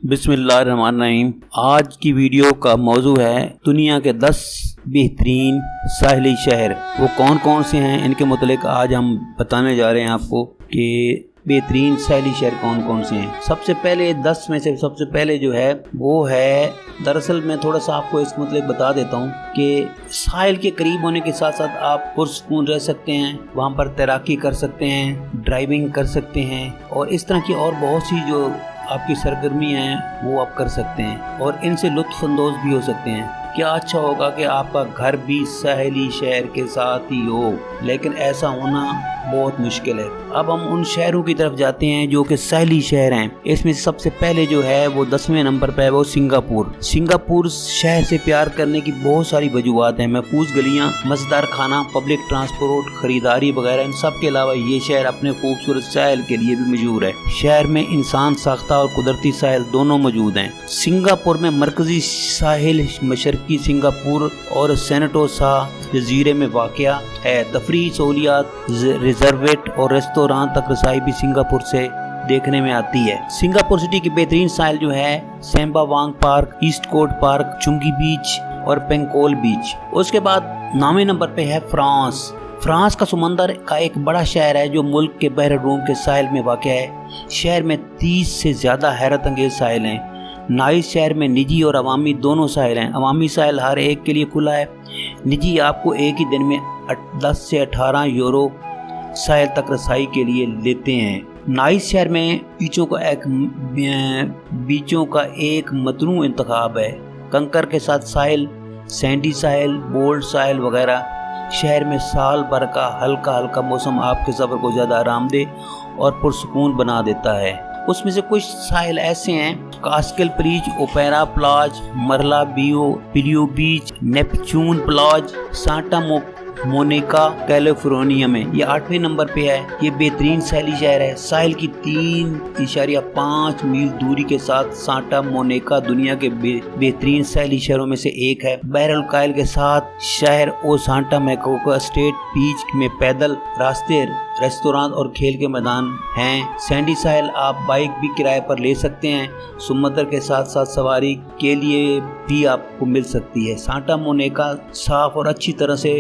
बिस्मिल्लाहिर्रहमानिर्रहीम। आज की वीडियो का मौजू है दुनिया के 10 बेहतरीन साहिली शहर। वो कौन कौन से हैं, इनके मुतालिक आज हम बताने जा रहे हैं आपको कि बेहतरीन साहिली शहर कौन कौन से हैं। सबसे पहले 10 में से सबसे पहले जो है वो है, दरअसल मैं थोड़ा सा आपको इसके मतलब बता देता हूँ कि साहिल के करीब होने के साथ साथ आप पुरसकून रह सकते हैं, वहाँ पर तैराकी कर सकते हैं, ड्राइविंग कर सकते हैं और इस तरह की और बहुत सी जो आपकी सरगर्मियाँ हैं वो आप कर सकते हैं और इनसे लुत्फ अंदोज भी हो सकते हैं। क्या अच्छा होगा कि आपका घर भी साहिली शहर के साथ ही हो, लेकिन ऐसा होना बहुत मुश्किल है। अब हम उन शहरों की तरफ जाते हैं जो कि साहिली शहर हैं। इसमें सबसे पहले जो है वो 10वें नंबर पे है वो सिंगापुर। सिंगापुर शहर से प्यार करने की बहुत सारी वजूहात हैं। महफूज गलियां, मजेदार खाना, पब्लिक ट्रांसपोर्ट, खरीदारी वगैरह, इन सब के अलावा ये शहर अपने खूबसूरत साहिल के लिए भी मशहूर है। शहर में इंसान साख्ता और कुदरती साहिल दोनों मौजूद हैं। सिंगापुर में मरकजी साहिल मशरकी सिंगापुर और सेनेटोसा जजीरे में वाक़या है। तफरीही सहूलियात, रिजर्वेट और रेस्तोरां तक रसाई भी सिंगापुर से देखने में आती है। सिंगापुर सिटी की बेहतरीन साहिल जो है सेम्बावांग पार्क, ईस्ट कोस्ट पार्क, चुंगी बीच और पेंकोल बीच। उसके बाद 9वें नंबर पे है फ्रांस। फ्रांस का समंदर का एक बड़ा शहर है जो मुल्क के बहर रूम के साहिल में वाक़या है। शहर में 30 से ज़्यादा हैरत अंगेज साहिल हैं। नाइस शहर में निजी और अवामी दोनों साहिल हैं। अवामी साहिल हर एक के लिए खुला है। निजी आपको एक ही दिन में 10 से 18 यूरो साहिल तक रसाई के लिए लेते हैं। नाइस शहर में बीचों का एक मतनू इंतखाब है। कंकर के साथ साहिल, सैंडी साहिल, बोल्ड साहिल वगैरह। शहर में साल भर का हल्का हल्का मौसम आपके सफ़र को ज़्यादा आरामदेह और पुरसकून बना देता है। उसमें से कुछ साहिल ऐसे हैं: कास्केल प्रीच, ओपेरा प्लाज, मरला पिलियो बीच, नेपच्यून प्लाज, सांटा मोनिका कैलिफोर्निया में। ये 8वें नंबर पे है। ये बेहतरीन साहिली शहर है। साहिल की 3.5 मील दूरी के साथ सांटा मोनिका दुनिया के बेहतरीन साहिली शहरों में से एक है। बहरुल कायल के साथ शहर ओ सांटा मैकोका स्टेट बीच में पैदल रास्ते, रेस्तोरां और खेल के मैदान हैं। सैंडी साहिल आप बाइक भी किराए पर ले सकते हैं। समुद्र के साथ साथ सवारी के लिए भी आपको मिल सकती है। सांटा मोनिका साफ और अच्छी तरह से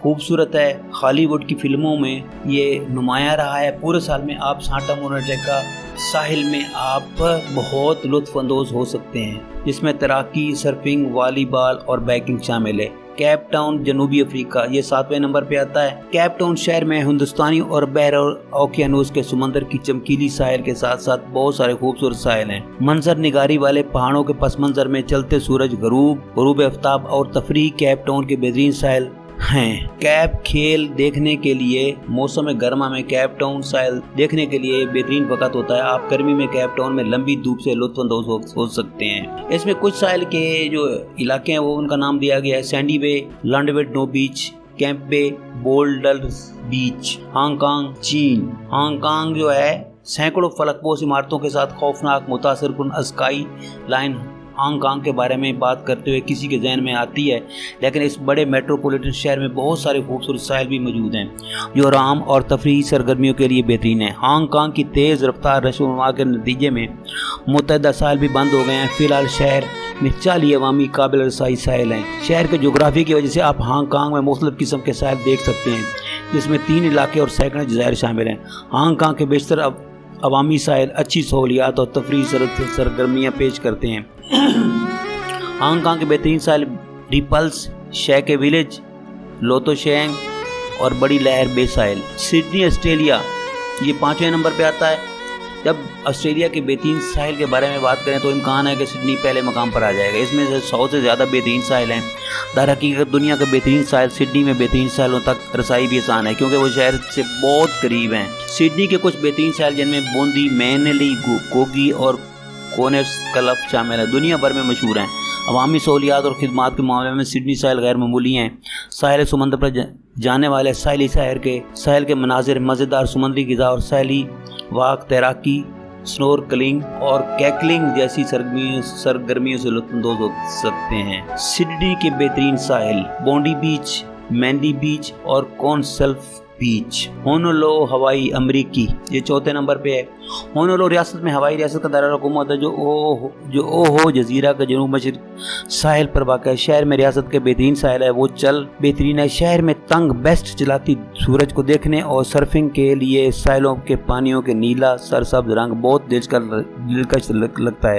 खूबसूरत है। हॉलीवुड की फिल्मों में ये नुमाया रहा है। पूरे साल में आप सांटा मोनिका साहिल में आप बहुत लुत्फ अंदोज हो सकते हैं, जिसमें तैराकी, सर्फिंग, वॉलीबॉल और बाइकिंग शामिल है। केप टाउन जनूबी अफ्रीका, ये 7वें नंबर पे आता है। केप टाउन शहर में हिंदुस्तानी और बहर ओकियानूस के समंदर की चमकीली साहिल के साथ साथ बहुत सारे खूबसूरत साहिल हैं। मंजर निगारी वाले पहाड़ों के पस मंजर में चलते सूरज, गरूब आफ्ताब और तफरीह केप टाउन के बेहतरीन साहिल हैं। कैप खेल देखने के लिए मौसम गर्मा में केप टाउन साहिल देखने के लिए बेहतरीन वक्त होता है। आप गर्मी में केप टाउन में लंबी धूप से लुत्फ अंदोज हो सकते हैं। इसमें कुछ साहिल के जो इलाके हैं वो उनका नाम दिया गया है: सैंडी बे, लंडवेड नो बीच, कैंप बे, बोल्डर्स बीच। हांगकांग, चीन। हांगकांग जो है सैकड़ों फलकपोश इमारतों के साथ खौफनाक मुतासिरकुन स्काई लाइन हांगकांग के बारे में बात करते हुए किसी के जहन में आती है, लेकिन इस बड़े मेट्रोपॉलिटन शहर में बहुत सारे खूबसूरत साहिल भी मौजूद हैं जो आराम और तफरीही सरगर्मियों के लिए बेहतरीन है। हांगकांग की तेज़ रफ्तार रशोनुमा के नतीजे में मुतअद्दिद साहिल भी बंद हो गए हैं। फिलहाल शहर में 40 अवामी काबिल रसाई साहिल हैं। शहर के जोग्राफी की वजह से आप हांगकांग में मुख्तलिफ किस्म के साहिल देख सकते हैं, जिसमें 3 इलाके और सैकड़ों जज़ायर शामिल हैं। हांगकांग के बेशतर अवामी साहिल अच्छी सहूलियात और तफरीही सरगर्मियाँ पेश करते हैं। हांगकांग के बेहतरीन साहिल रिपल्स, शेके विलेज, लोतोशेंग और बड़ी लहर बे साहिल। सिडनी ऑस्ट्रेलिया, ये 5वें नंबर पे आता है। जब ऑस्ट्रेलिया के बेहतरीन साहिल के बारे में बात करें तो इम्कान है कि सिडनी पहले मकाम पर आ जाएगा। इसमें से 100 से ज़्यादा बेहतरीन साहिल हैं। दरहकीकत दुनिया के बेहतरीन साहिल सिडनी में बेहतरीन साहिलों तक रसाई भी आसान है क्योंकि वो शहर से बहुत करीब हैं। सिडनी के कुछ बेहतरीन साहिल जिनमें बूंदी, मैनली, गोगी और कोनेट्स क्लब शामिल है, दुनिया भर में मशहूर हैं। अवामी सहूलियात और खिदमात के मामले में सिडनी साहिल गैर मामूली हैं। साहिल समंदर पर जाने वाले साहिली साहिल के मनाजिर, मज़ेदार समुद्री ग़िज़ा और साहिली वाक, तैराकी, स्नोरकलिंग और कैकलिंग जैसी सरगर्मियों से लुत्फ़ अंदोज़ हो सकते हैं। सिडनी के बेहतरीन साहिल बॉन्डी बीच, मैंडी बीच और कॉन्सल्फ बीच। होनोलुलु हवाई अमरीकी, ये चौथे नंबर पे है। होनोलुलु रियासत में हवाई रियासत का दायरा हुकूमत है, जो ओहो जजीरा के जनूब मशरक साहिल पर वाक़ है। शहर में रियासत के बेहतरीन साहिल है, वो चल बेहतरीन है। शहर में तंग बेस्ट चलाती सूरज को देखने और सर्फिंग के लिए साहिलों के पानियों के नीला सरसब्ज रंग बहुत दिलकश लगता है।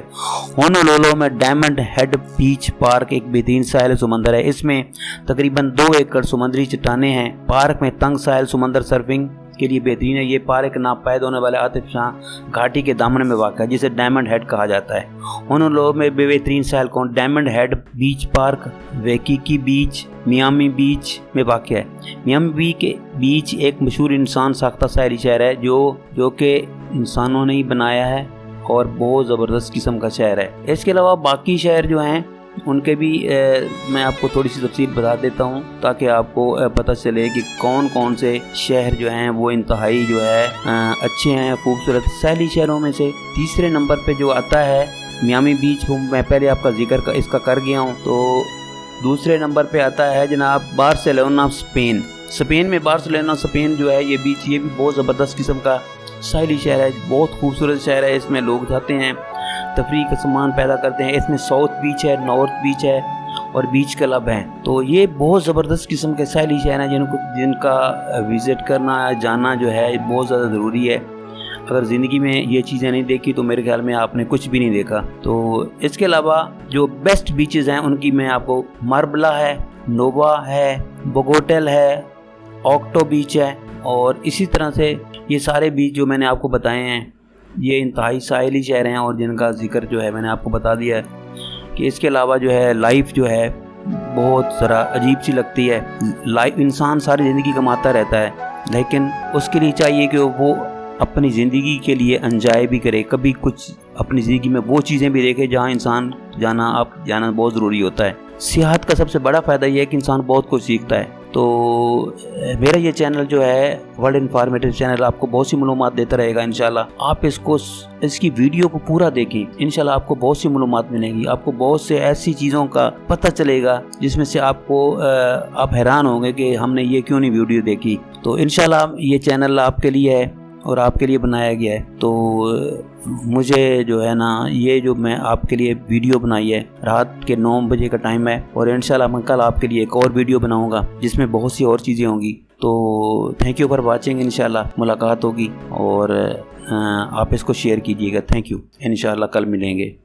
होनोलुलु में डायमंड हेड बीच पार्क एक बेहतरीन साहिल समंदर है। इसमें तकरीबन 2 एकड़ समुद्री चट्टानें हैं। पार्क में तंग साहिल समंदर सर्फिंग के लिए बेहतरीन है। ये पार्क नापायद होने वाले आतिफ शाह घाटी के दामन में वाक़ है, जिसे डायमंड हेड कहा जाता है। होनोलुलु में बेहतरीन साहिल कौन? डायमंड हेड बीच पार्क, वेकिकी बीच, मियामी बीच में वाक़ है। मियामी बीच एक मशहूर इंसान साख्ता साहली शहर है जो कि इंसानों ने ही बनाया है और बहुत ज़बरदस्त किस्म का शहर है। इसके अलावा बाकी शहर जो हैं उनके भी मैं आपको थोड़ी सी तफसील बता देता हूँ, ताकि आपको पता चले कि कौन कौन से शहर जो हैं वो इंतहाई जो है अच्छे हैं, खूबसूरत सैली शहरों में से। तीसरे नंबर पे जो आता है मियामी बीच, मैं पहले आपका जिक्र इसका कर गया हूँ। तो दूसरे नंबर पे आता है जनाब बार्सिलोना, स्पेन में बार्सिलोना स्पेन जो है ये बीच, ये भी बहुत ज़बरदस्त किस्म का साहिली शहर है, बहुत खूबसूरत शहर है। इसमें लोग जाते हैं, तफरीह का सामान पैदा करते हैं। इसमें साउथ बीच है, नॉर्थ बीच है और बीच क्लब हैं। तो ये बहुत ज़बरदस्त किस्म के साहिली शहर हैं जिनका विज़िट करना, जाना जो है बहुत ज़्यादा ज़रूरी है। अगर ज़िंदगी में ये चीज़ें नहीं देखी तो मेरे ख्याल में आपने कुछ भी नहीं देखा। तो इसके अलावा जो बेस्ट बीचेस हैं उनकी मैं आपको मार्बला है, नोवा है, बोगोटेल है, ऑक्टो बीच है, और इसी तरह से ये सारे बीच जो मैंने आपको बताए हैं ये इंतहाई साहिली शहर हैं और जिनका जिक्र जो है मैंने आपको बता दिया है। कि इसके अलावा जो है लाइफ जो है बहुत ज़रा अजीब सी लगती है। लाइफ, इंसान सारी ज़िंदगी कमाता रहता है, लेकिन उसके लिए चाहिए कि वो अपनी ज़िंदगी के लिए एंजॉय भी करे, कभी कुछ अपनी ज़िंदगी में वो चीज़ें भी देखे जहाँ इंसान जाना बहुत ज़रूरी होता है। सियाहत का सबसे बड़ा फ़ायदा ये है कि इंसान बहुत कुछ सीखता है। तो मेरा ये चैनल जो है वर्ल्ड इन्फॉर्मेटिव चैनल आपको बहुत सी मालूमात देता रहेगा इंशाल्लाह। आप इसकी वीडियो को पूरा देखें, इंशाल्लाह आपको बहुत सी मालूमात मिलेंगी, आपको बहुत से ऐसी चीज़ों का पता चलेगा जिसमें से आप हैरान होंगे कि हमने ये क्यों नहीं वीडियो देखी। तो इंशाल्लाह ये चैनल आपके लिए है और आपके लिए बनाया गया है। तो मुझे जो है ना, ये जो मैं आपके लिए वीडियो बनाई है, रात के 9 बजे का टाइम है, और इंशाल्लाह मैं कल आपके लिए एक और वीडियो बनाऊंगा जिसमें बहुत सी और चीज़ें होंगी। तो थैंक यू फॉर वाचिंग, इंशाल्लाह मुलाकात होगी और आप इसको शेयर कीजिएगा। थैंक यू, इंशाल्लाह कल मिलेंगे।